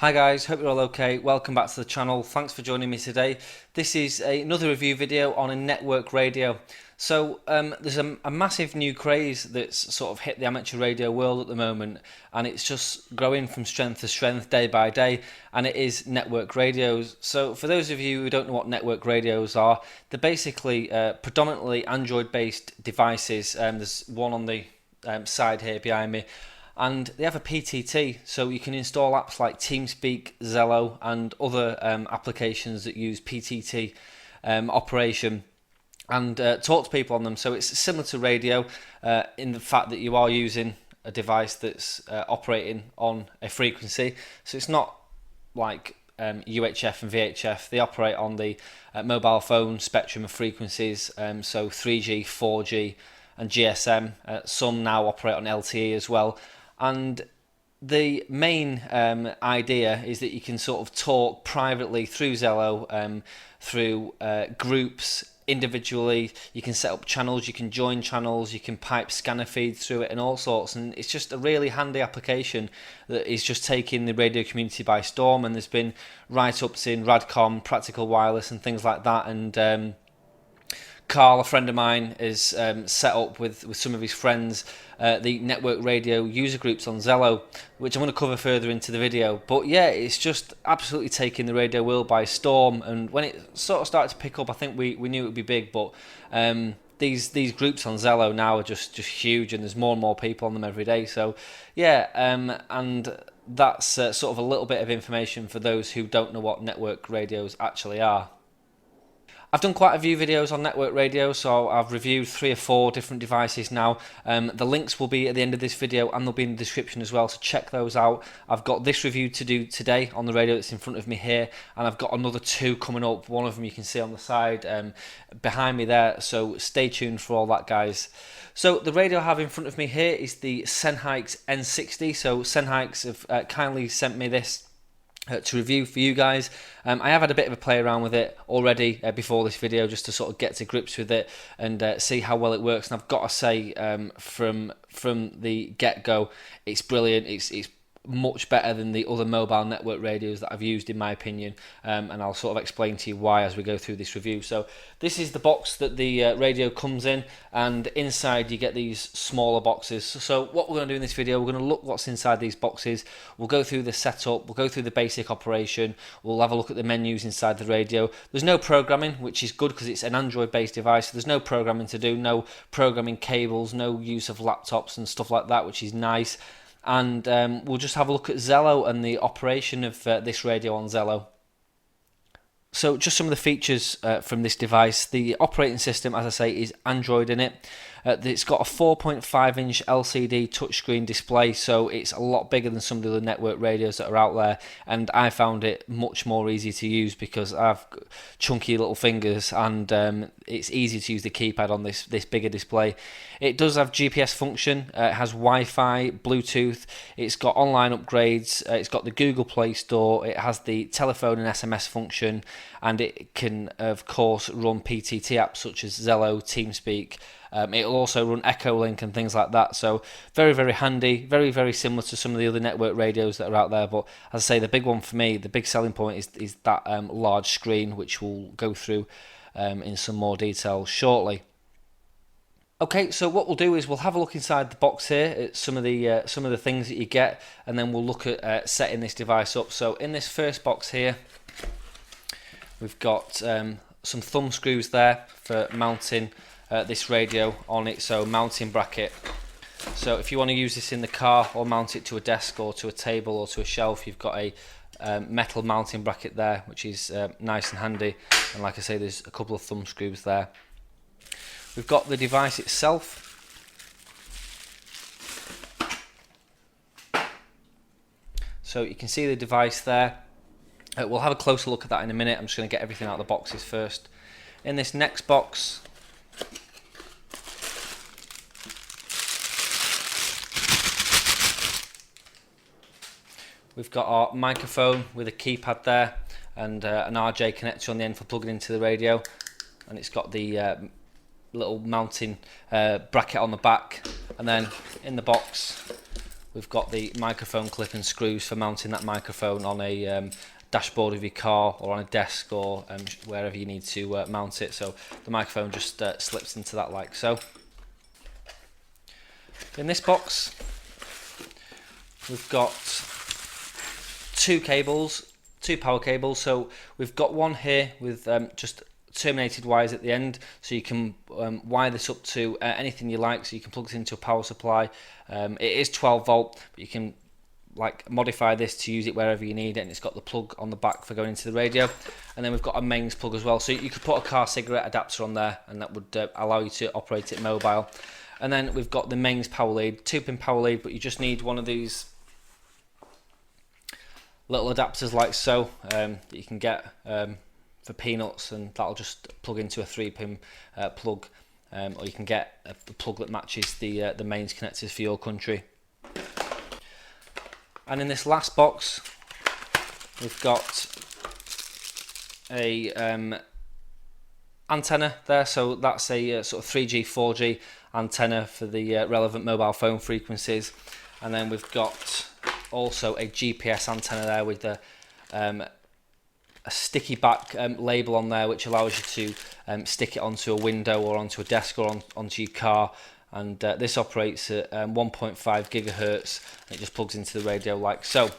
Hi guys, hope you're all okay. Welcome back to the channel. Thanks for joining me today. This is another review video on a network radio. So there's a massive new craze that's sort of hit the amateur radio world at the moment, and it's just growing from strength to strength day by day, and it is network radios. So for those of you who don't know what network radios are, they're basically predominantly Android based devices. There's one on the side here behind me, and they have a PTT, so you can install apps like TeamSpeak, Zello, and other applications that use PTT operation, and talk to people on them. So it's similar to radio in the fact that you are using a device that's operating on a frequency. So it's not like UHF and VHF. They operate on the mobile phone spectrum of frequencies, so 3G, 4G, and GSM. Some now operate on LTE as well. And the main idea is that you can sort of talk privately through Zello, through groups, individually. You can set up channels, you can join channels, you can pipe scanner feeds through it and all sorts. And it's just a really handy application that is just taking the radio community by storm. And there's been write-ups in RMComms, Practical Wireless and things like that. And Carl, a friend of mine, is set up with some of his friends the network radio user groups on Zello, which I'm going to cover further into the video. But yeah, it's just absolutely taking the radio world by storm. And when it sort of started to pick up, I think we knew it would be big. But these groups on Zello now are just huge, and there's more and more people on them every day. So yeah, and that's sort of a little bit of information for those who don't know what network radios actually are. I've done quite a few videos on network radio, so I've reviewed 3 or 4 different devices now. The links will be at the end of this video, and they'll be in the description as well, so check those out. I've got this review to do today on the radio that's in front of me here, and I've got another 2 coming up. One of them you can see on the side behind me there, so stay tuned for all that, guys. So the radio I have in front of me here is the Senhaix N60. So Senhaix have kindly sent me this to review for you guys. I have had a bit of a play around with it already before this video, just to sort of get to grips with it and see how well it works. And I've got to say, from the get-go, it's brilliant. It's much better than the other mobile network radios that I've used, in my opinion, and I'll sort of explain to you why as we go through this review. So this is the box that the radio comes in, and inside you get these smaller boxes. So what we're going to do in this video, we're going to look what's inside these boxes. We'll go through the setup, we'll go through the basic operation, we'll have a look at the menus inside the radio. There's no programming, which is good because it's an Android based device, so there's no programming to do, no programming cables, no use of laptops and stuff like that, which is nice. And we'll just have a look at Zello and the operation of this radio on Zello. So just some of the features from this device. The operating system, as I say, is Android in it. It's got a 4.5 inch LCD touchscreen display, so it's a lot bigger than some of the other network radios that are out there, and I found it much more easy to use because I've chunky little fingers, and it's easy to use the keypad on this bigger display. It does have GPS function, it has Wi-Fi, Bluetooth, it's got online upgrades, it's got the Google Play Store, it has the telephone and SMS function, and it can of course run PTT apps such as Zello, TeamSpeak. It'll also run Echolink and things like that, so very, very handy, very, very similar to some of the other network radios that are out there. But as I say, the big one for me, the big selling point is that large screen, which we'll go through in some more detail shortly. Okay, so what we'll do is we'll have a look inside the box here at some of the things that you get, and then we'll look at setting this device up. So in this first box here, we've got some thumb screws there for mounting this radio on it, so mounting bracket. So if you want to use this in the car or mount it to a desk or to a table or to a shelf, you've got a metal mounting bracket there, which is nice and handy. And like I say, there's a couple of thumb screws there. We've got the device itself. So you can see the device there. We'll have a closer look at that in a minute. I'm just going to get everything out of the boxes first. In this next box, we've got our microphone with a keypad there, and an RJ connector on the end for plugging into the radio, and it's got the little mounting bracket on the back. And then in the box we've got the microphone clip and screws for mounting that microphone on a dashboard of your car or on a desk or wherever you need to mount it. So the microphone just slips into that like so. In this box we've got two power cables. So we've got one here with just terminated wires at the end, so you can wire this up to anything you like. So you can plug this into a power supply. It is 12 volt, but you can like modify this to use it wherever you need it, and it's got the plug on the back for going into the radio. And then we've got a mains plug as well, so you could put a car cigarette adapter on there, and that would allow you to operate it mobile. And then we've got the mains power lead, 2-pin power lead, but you just need one of these little adapters like so that you can get for peanuts, and that'll just plug into a 3-pin plug, or you can get a plug that matches the mains connectors for your country. And in this last box we've got a antenna there, so that's a sort of 3G 4G antenna for the relevant mobile phone frequencies. And then we've got also a GPS antenna there with a sticky back label on there, which allows you to stick it onto a window or onto a desk or onto your car. And this operates at 1.5 gigahertz, and it just plugs into the radio like so.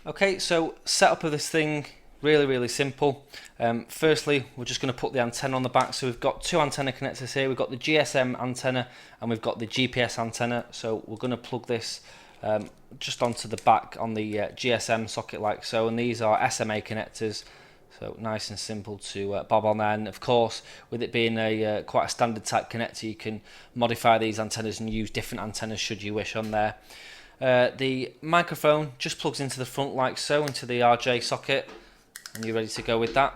Okay, so setup of this thing, really simple. Firstly, we're just going to put the antenna on the back. So we've got two antenna connectors here. We've got the GSM antenna and we've got the GPS antenna. So we're going to plug this just onto the back on the GSM socket like so, and these are SMA connectors, so nice and simple to bob on there. And of course, with it being a quite a standard type connector, you can modify these antennas and use different antennas should you wish on there. The microphone just plugs into the front like so, into the RJ socket, and you're ready to go with that.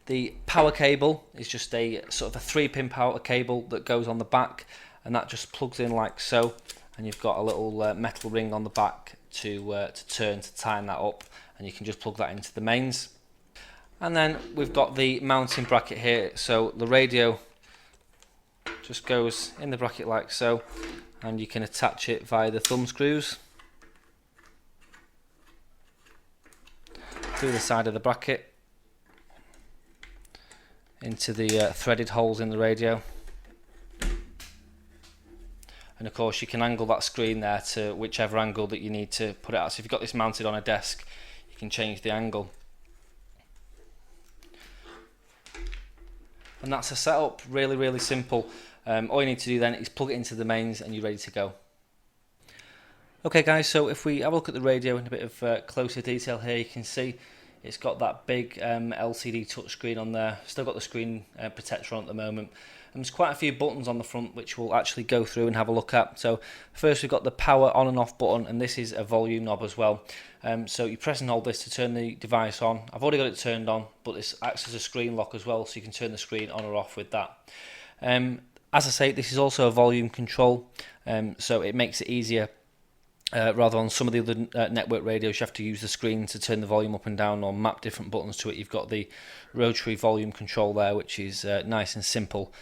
The power cable is just a sort of a 3-pin power cable that goes on the back, and that just plugs in like so, and you've got a little metal ring on the back to turn to tighten that up, and you can just plug that into the mains. And then we've got the mounting bracket here, so the radio just goes in the bracket like so, and you can attach it via the thumb screws through the side of the bracket into the threaded holes in the radio. And of course you can angle that screen there to whichever angle that you need to put it at. So if you've got this mounted on a desk, you can change the angle. And that's the setup, really simple. All you need to do then is plug it into the mains and you're ready to go. Okay guys, so if we have a look at the radio in a bit of closer detail here, you can see it's got that big LCD touchscreen on there. Still got the screen protector on at the moment. And there's quite a few buttons on the front which we'll actually go through and have a look at. So first we've got the power on and off button, and this is a volume knob as well. So you press and hold this to turn the device on. I've already got it turned on, but this acts as a screen lock as well, so you can turn the screen on or off with that. As I say, this is also a volume control, so it makes it easier. Rather on some of the other network radios, you have to use the screen to turn the volume up and down or map different buttons to it. You've got the rotary volume control there, which is nice and simple.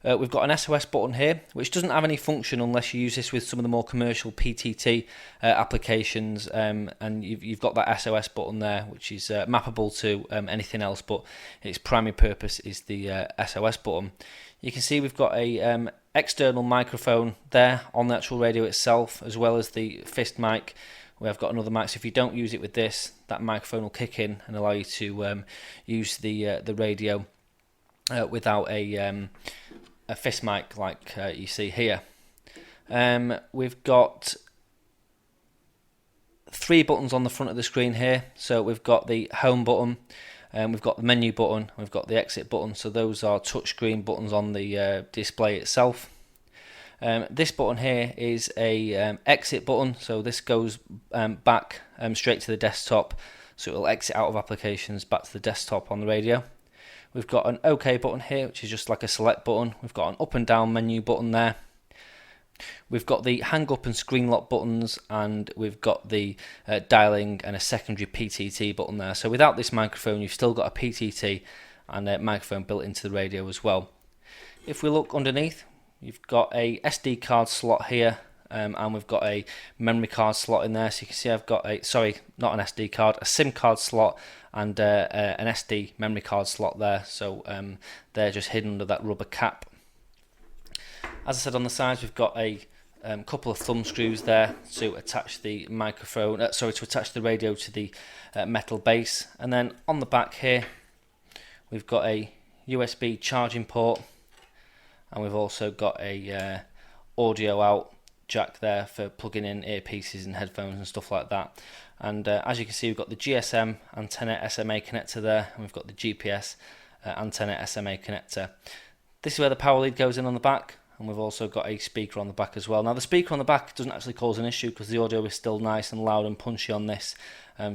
We've got an SOS button here, which doesn't have any function unless you use this with some of the more commercial PTT applications, and you've got that SOS button there, which is mappable to anything else, but its primary purpose is the SOS button. You can see we've got a external microphone there on the actual radio itself, as well as the fist mic. We have got another mic, so if you don't use it with this, that microphone will kick in and allow you to use the radio without a fist mic like you see here. We've got 3 buttons on the front of the screen here. So we've got the home button, we've got the menu button, we've got the exit button. So those are touchscreen buttons on the display itself. This button here is a exit button, so this goes back straight to the desktop, so it will exit out of applications back to the desktop on the radio. We've got an OK button here, which is just like a select button. We've got an up and down menu button there. We've got the hang up and screen lock buttons, and we've got the dialing and a secondary PTT button there. So without this microphone, you've still got a PTT and a microphone built into the radio as well. If we look underneath, you've got a SD card slot here and we've got a memory card slot in there. So you can see I've got a, sorry, not an SD card, a SIM card slot and an SD memory card slot there. So they're just hidden under that rubber cap. As I said, on the sides we've got a couple of thumb screws there to attach the microphone, to attach the radio to the metal base, and then on the back here we've got a USB charging port, and we've also got a audio out jack there for plugging in earpieces and headphones and stuff like that. And as you can see, we've got the GSM antenna SMA connector there, and we've got the GPS antenna SMA connector. This is where the power lead goes in on the back, and we've also got a speaker on the back as well. Now the speaker on the back doesn't actually cause an issue because the audio is still nice and loud and punchy on this,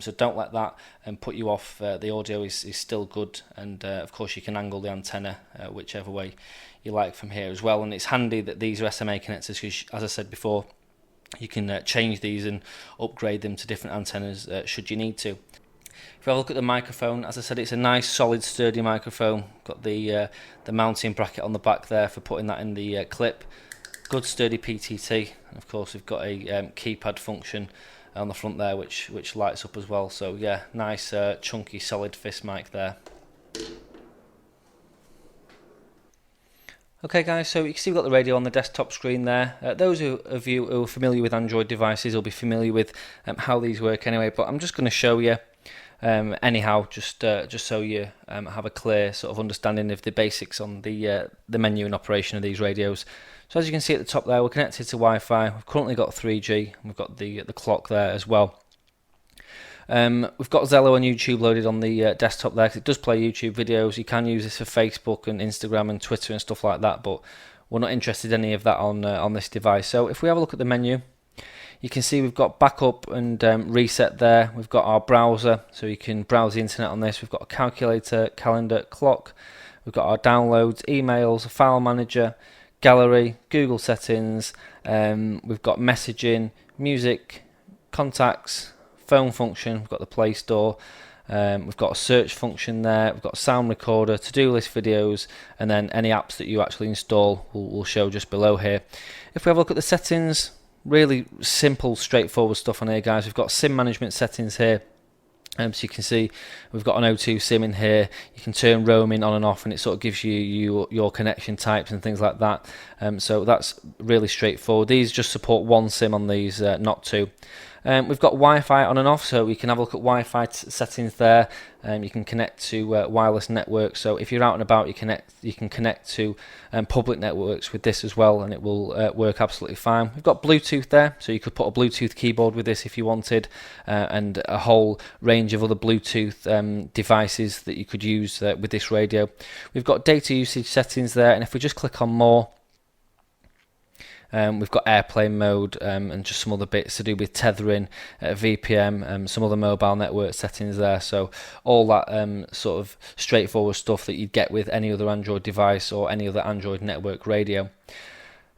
so don't let that put you off. The audio is still good, and of course you can angle the antenna whichever way you like from here as well. And it's handy that these are SMA connectors because, as I said before, you can change these and upgrade them to different antennas should you need to. If we have a look at the microphone, as I said, it's a nice solid sturdy microphone. Got the mounting bracket on the back there for putting that in the clip. Good sturdy PTT, and of course we've got a keypad function on the front there which lights up as well. So yeah, nice chunky solid fist mic there. Okay guys, so you can see we've got the radio on the desktop screen there. Those of you who are familiar with Android devices will be familiar with how these work anyway, but I'm just going to show you anyhow, just so you have a clear sort of understanding of the basics on the menu and operation of these radios. So as you can see at the top there, we're connected to Wi-Fi. We've currently got 3G, and we've got the clock there as well. We've got Zello and YouTube loaded on the desktop there because it does play YouTube videos. You can use this for Facebook and Instagram and Twitter and stuff like that, but we're not interested in any of that on this device. So if we have a look at the menu, you can see we've got backup and reset there. We've got our browser, so you can browse the internet on this. We've got a calculator, calendar, clock. We've got our downloads, emails, a file manager, gallery, Google settings. We've got messaging, music, contacts, phone function. We've got the Play Store. We've got a search function there. We've got a sound recorder, to-do list videos, and then any apps that you actually install will show just below here. If we have a look at the settings, really simple, straightforward stuff on here, guys. We've got SIM management settings here. So you can see we've got an O2 SIM in here. You can turn roaming on and off, and it sort of gives you your connection types and things like that. So that's really straightforward. These just support one SIM on these, not two. We've got Wi-Fi on and off, so we can have a look at Wi-Fi settings there. You can connect to wireless networks. So if you're out and about, you can connect to public networks with this as well, and it will work absolutely fine. We've got Bluetooth there, so you could put a Bluetooth keyboard with this if you wanted, and a whole range of other Bluetooth devices that you could use with this radio. We've got data usage settings there, and if we just click on more, we've got airplane mode and just some other bits to do with tethering, VPN, some other mobile network settings there. So all that sort of straightforward stuff that you'd get with any other Android device or any other Android network radio.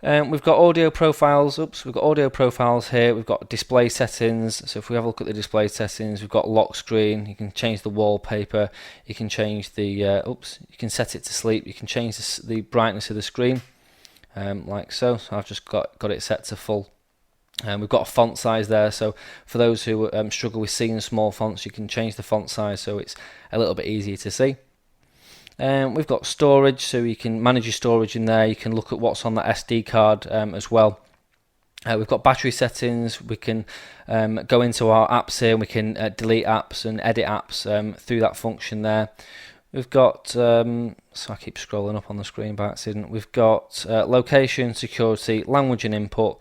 We've got audio profiles. We've got audio profiles here. We've got display settings. So if we have a look at the display settings, we've got lock screen. You can change the wallpaper. You can change the you can set it to sleep. You can change the brightness of the screen. Like so. So I've just got it set to full. We've got a font size there, so for those who struggle with seeing small fonts, you can change the font size so it's a little bit easier to see. We've got storage, so you can manage your storage in there. You can look at what's on that SD card as well. We've got battery settings. We can go into our apps here, and we can delete apps and edit apps through that function there. We've got, so I keep scrolling up on the screen by accident. We've got location, security, language and input,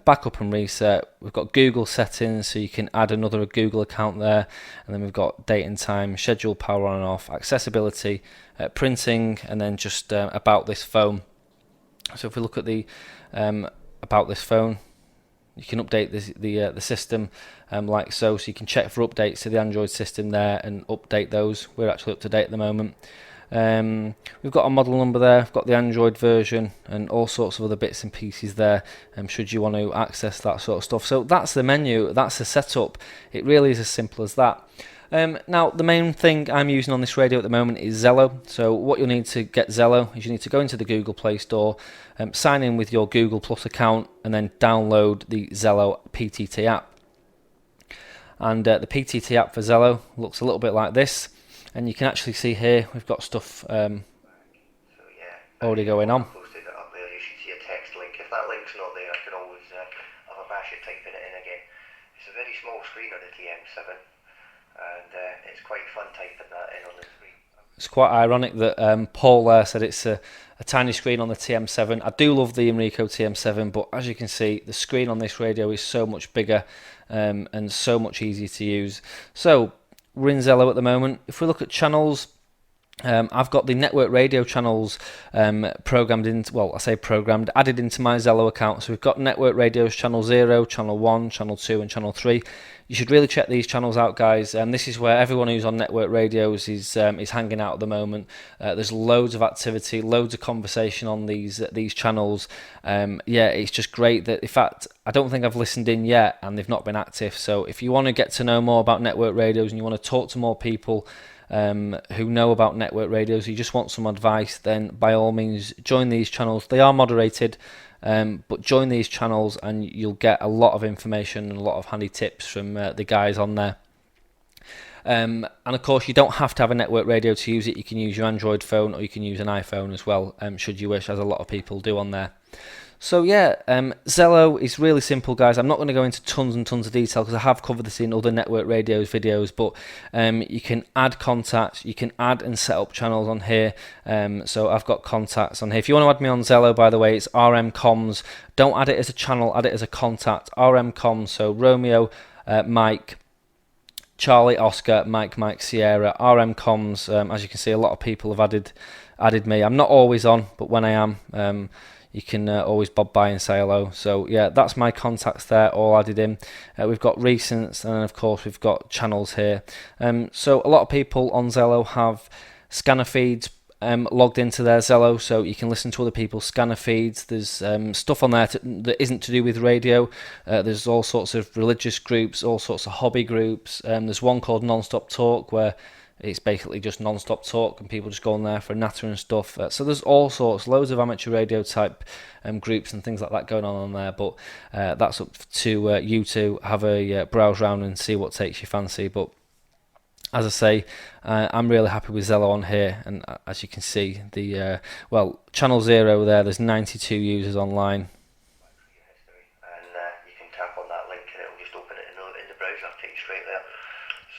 backup and reset. We've got Google settings, so you can add another Google account there. And then we've got date and time, schedule, power on and off, accessibility, printing, and then just about this phone. So if we look at the about this phone, you can update the system like so. So you can check for updates to the Android system there and update those. We're actually up to date at the moment. We've got a model number there. We've got the Android version and all sorts of other bits and pieces there. Should you want to access that sort of stuff. So that's the menu. That's the setup. It really is as simple as that. Now, the main thing I'm using on this radio at the moment is Zello. So what you'll need to get Zello is you need to go into the Google Play Store, sign in with your Google Plus account, and then download the Zello PTT app. And the PTT app for Zello looks a little bit like this. And you can actually see here we've got stuff already going on. You should see a text link. If that link's not there, I can always have a bash at typing it in again. It's a very small screen on the TM7, and it's quite fun typing that in on the screen. It's quite ironic that Paul there said it's a tiny screen on the TM7. I do love the Inrico TM7, but as you can see, the screen on this radio is so much bigger and so much easier to use. So we're in Zello at the moment. If we look at channels, I've got the network radio channels added into my Zello account. So we've got network radios channel 0, channel 1, channel 2 and channel 3. You should really check these channels out, guys. This is where everyone who's on network radios is hanging out at the moment. There's loads of activity, loads of conversation on these channels. It's just great that, in fact, I don't think I've listened in yet and they've not been active. So if you want to get to know more about network radios and you want to talk to more people who know about network radios, you just want some advice, then by all means join these channels. They are moderated, but join these channels and you'll get a lot of information and a lot of handy tips from the guys on there. And of course, you don't have to have a network radio to use it. You can use your Android phone or you can use an iPhone as well, should you wish, as a lot of people do on there. So Zello is really simple, guys. I'm not going to go into tons and tons of detail because I have covered this in other network radios videos, but you can add contacts, you can add and set up channels on here. So I've got contacts on here. If you want to add me on Zello, by the way, it's RMComms. Don't add it as a channel, add it as a contact. RMComms, so Romeo, Mike, Charlie, Oscar, Mike, Sierra, RMComms. As you can see, a lot of people have added me. I'm not always on, but when I am, you can always bob by and say hello. So yeah, that's my contacts there, all added in. We've got recents, and then of course we've got channels here. So a lot of people on Zello have scanner feeds logged into their Zello, so you can listen to other people's scanner feeds. There's stuff on there that isn't to do with radio. There's all sorts of religious groups, all sorts of hobby groups. There's one called Non-Stop Talk where it's basically just non-stop talk and people just go on there for natter and stuff. So there's all sorts, loads of amateur radio type groups and things like that going on there. But that's up to you to have a browse around and see what takes your fancy. But as I say, I'm really happy with Zello on here. And as you can see, the channel 0 there's 92 users online. And you can tap on that link and it'll just open it in the browser, take you straight there.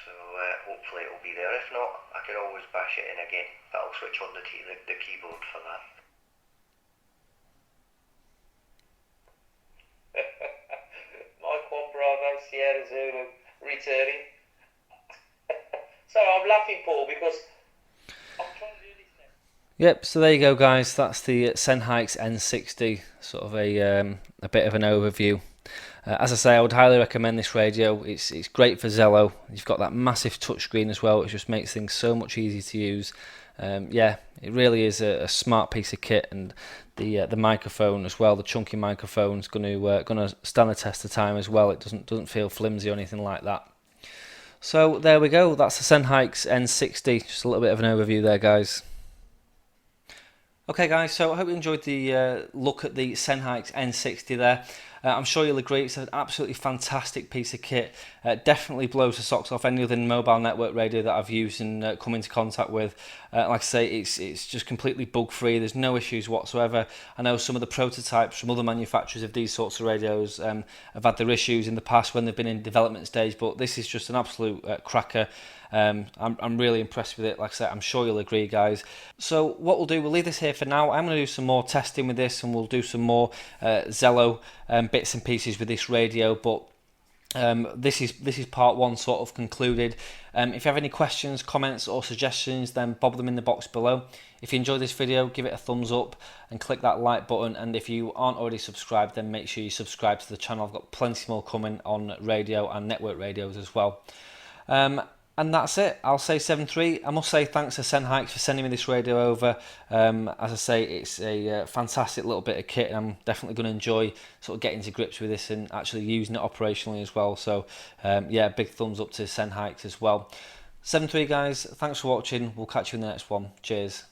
So hopefully it'll be there. If not, I can always bash it in again. That'll switch on the keyboard for that. Mike 1 Bravo, Sierra Zulu, returning. Sorry, I'm laughing, Paul, because I'm trying to do this now. Yep, so there you go, guys. That's the Senhaix N60, sort of a bit of an overview. As I say, I would highly recommend this radio. It's great for Zello. You've got that massive touchscreen as well, which just makes things so much easier to use. It really is a smart piece of kit, and the microphone as well. The chunky microphone is going to stand the test of time as well. It doesn't feel flimsy or anything like that. So there we go. That's the Senhaix N60. Just a little bit of an overview there, guys. Okay, guys. So I hope you enjoyed the look at the Senhaix N60 there. I'm sure you'll agree it's an absolutely fantastic piece of kit. Definitely blows the socks off any other mobile network radio that I've used and come into contact with. Like I say, it's just completely bug free. There's no issues whatsoever. I know some of the prototypes from other manufacturers of these sorts of radios have had their issues in the past when they've been in development stage, but this is just an absolute cracker. I'm really impressed with it. Like I said, I'm sure you'll agree, guys. So what we'll do, we'll leave this here for now. I'm going to do some more testing with this, and we'll do some more Zello bits and pieces with this radio. But this is part one sort of concluded. If you have any questions, comments or suggestions, then bob them in the box below. If you enjoyed this video, give it a thumbs up and click that like button. And if you aren't already subscribed, then make sure you subscribe to the channel. I've got plenty more coming on radio and network radios as well. And that's it. I'll say 7.3. I must say thanks to Senhaix for sending me this radio over. As I say, it's a fantastic little bit of kit, and I'm definitely going to enjoy sort of getting to grips with this and actually using it operationally as well. So yeah, big thumbs up to Senhaix as well. 7-3 guys, thanks for watching. We'll catch you in the next one. Cheers.